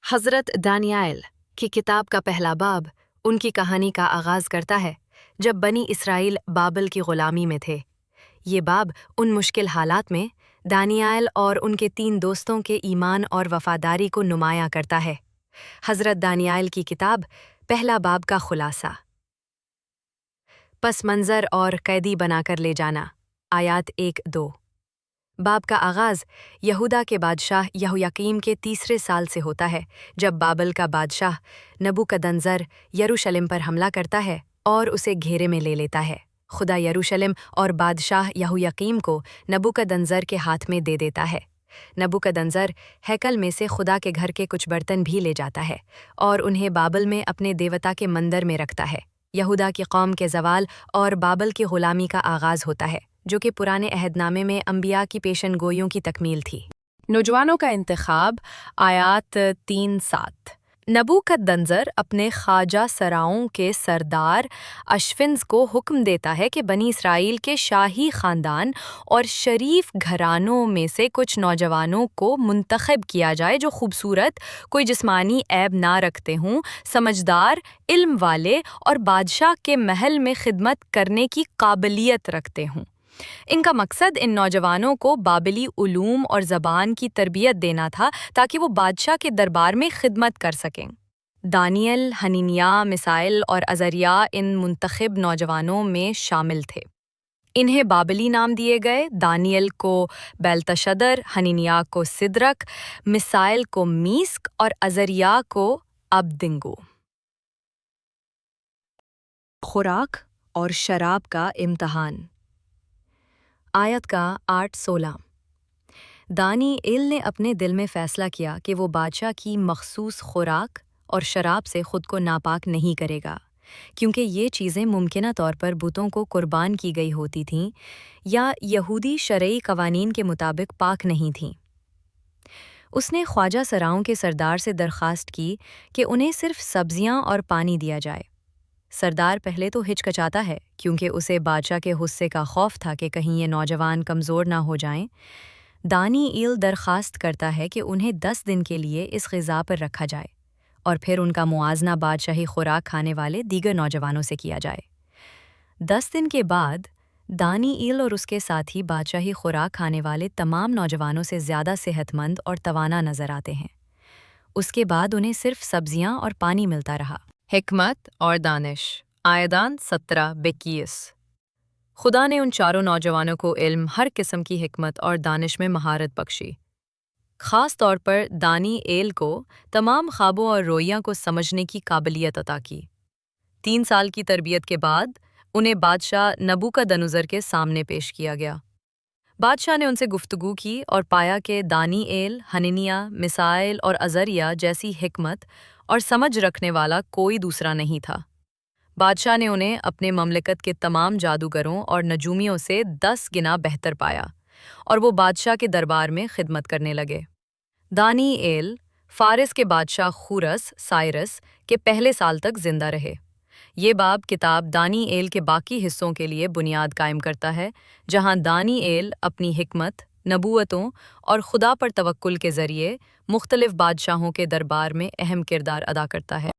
حضرت دانیال کی کتاب کا پہلا باب ان کی کہانی کا آغاز کرتا ہے جب بنی اسرائیل بابل کی غلامی میں تھے۔ یہ باب ان مشکل حالات میں دانیال اور ان کے 3 دوستوں کے ایمان اور وفاداری کو نمایاں کرتا ہے۔ حضرت دانیال کی کتاب پہلا باب کا خلاصہ۔ پس منظر اور قیدی بنا کر لے جانا، آیات 1-2۔ باب کا آغاز یہودا کے بادشاہ یہویاقیم کے 3 سال سے ہوتا ہے، جب بابل کا بادشاہ نبوکدنضر یروشلم پر حملہ کرتا ہے اور اسے گھیرے میں لے لیتا ہے۔ خدا یروشلم اور بادشاہ یہویاقیم کو نبوکدنضر کے ہاتھ میں دے دیتا ہے۔ نبوکدنضر ہیکل میں سے خدا کے گھر کے کچھ برتن بھی لے جاتا ہے اور انہیں بابل میں اپنے دیوتا کے مندر میں رکھتا ہے۔ یہودا کی قوم کے زوال اور بابل کی غلامی کا آغاز ہوتا ہے، جو کہ پرانے عہد نامے میں انبیاء کی پیشن گوئیوں کی تکمیل تھی۔ نوجوانوں کا انتخاب، آیات 3-7۔ نبوکدنضر اپنے خواجہ سراؤں کے سردار اشفنز کو حکم دیتا ہے کہ بنی اسرائیل کے شاہی خاندان اور شریف گھرانوں میں سے کچھ نوجوانوں کو منتخب کیا جائے جو خوبصورت، کوئی جسمانی عیب نہ رکھتے ہوں، سمجھدار، علم والے اور بادشاہ کے محل میں خدمت کرنے کی قابلیت رکھتے ہوں۔ ان کا مقصد ان نوجوانوں کو بابلی علوم اور زبان کی تربیت دینا تھا تاکہ وہ بادشاہ کے دربار میں خدمت کر سکیں۔ دانیل، حنینیاہ، میشائیل اور عزریاہ ان منتخب نوجوانوں میں شامل تھے۔ انہیں بابلی نام دیے گئے، دانیل کو بیلتشدر، حنینیاہ کو سدرک، میشائیل کو میسک اور عزریاہ کو ابدنگو۔ خوراک اور شراب کا امتحان، آیت کا 8-16۔ دانیال نے اپنے دل میں فیصلہ کیا کہ وہ بادشاہ کی مخصوص خوراک اور شراب سے خود کو ناپاک نہیں کرے گا، کیونکہ یہ چیزیں ممکنہ طور پر بتوں کو قربان کی گئی ہوتی تھیں یا یہودی شرعی قوانین کے مطابق پاک نہیں تھیں۔ اس نے خواجہ سراؤں کے سردار سے درخواست کی کہ انہیں صرف سبزیاں اور پانی دیا جائے۔ سردار پہلے تو ہچکچاتا ہے، کیونکہ اسے بادشاہ کے غصے کا خوف تھا کہ کہیں یہ نوجوان کمزور نہ ہو جائیں۔ دانیال درخواست کرتا ہے کہ انہیں 10 دن کے لیے اس غذا پر رکھا جائے اور پھر ان کا موازنہ بادشاہی خوراک کھانے والے دیگر نوجوانوں سے کیا جائے۔ 10 دن کے بعد دانیال اور اس کے ساتھی بادشاہی خوراک کھانے والے تمام نوجوانوں سے زیادہ صحت مند اور توانا نظر آتے ہیں۔ اس کے بعد انہیں صرف سبزیاں اور پانی ملتا رہا۔ حکمت اور دانش، آیدان 17-21۔ خدا نے ان چاروں نوجوانوں کو علم، ہر قسم کی حکمت اور دانش میں مہارت بخشی۔ خاص طور پر دانیال کو تمام خوابوں اور رویاں کو سمجھنے کی قابلیت عطا کی۔ 3 سال کی تربیت کے بعد انہیں بادشاہ نبوکدنضر کے سامنے پیش کیا گیا۔ بادشاہ نے ان سے گفتگو کی اور پایا کہ دانیال، حنینیاہ، میشائیل اور عزریاہ جیسی حکمت اور سمجھ رکھنے والا کوئی دوسرا نہیں تھا۔ بادشاہ نے انہیں اپنے مملکت کے تمام جادوگروں اور نجومیوں سے 10 گنا بہتر پایا اور وہ بادشاہ کے دربار میں خدمت کرنے لگے۔ دانیال فارس کے بادشاہ خورس سائرس کے پہلے سال تک زندہ رہے۔ یہ باب کتاب دانیال کے باقی حصوں کے لیے بنیاد قائم کرتا ہے، جہاں دانیال اپنی حکمت، نبوتوں اور خدا پر توکل کے ذریعے مختلف بادشاہوں کے دربار میں اہم کردار ادا کرتا ہے۔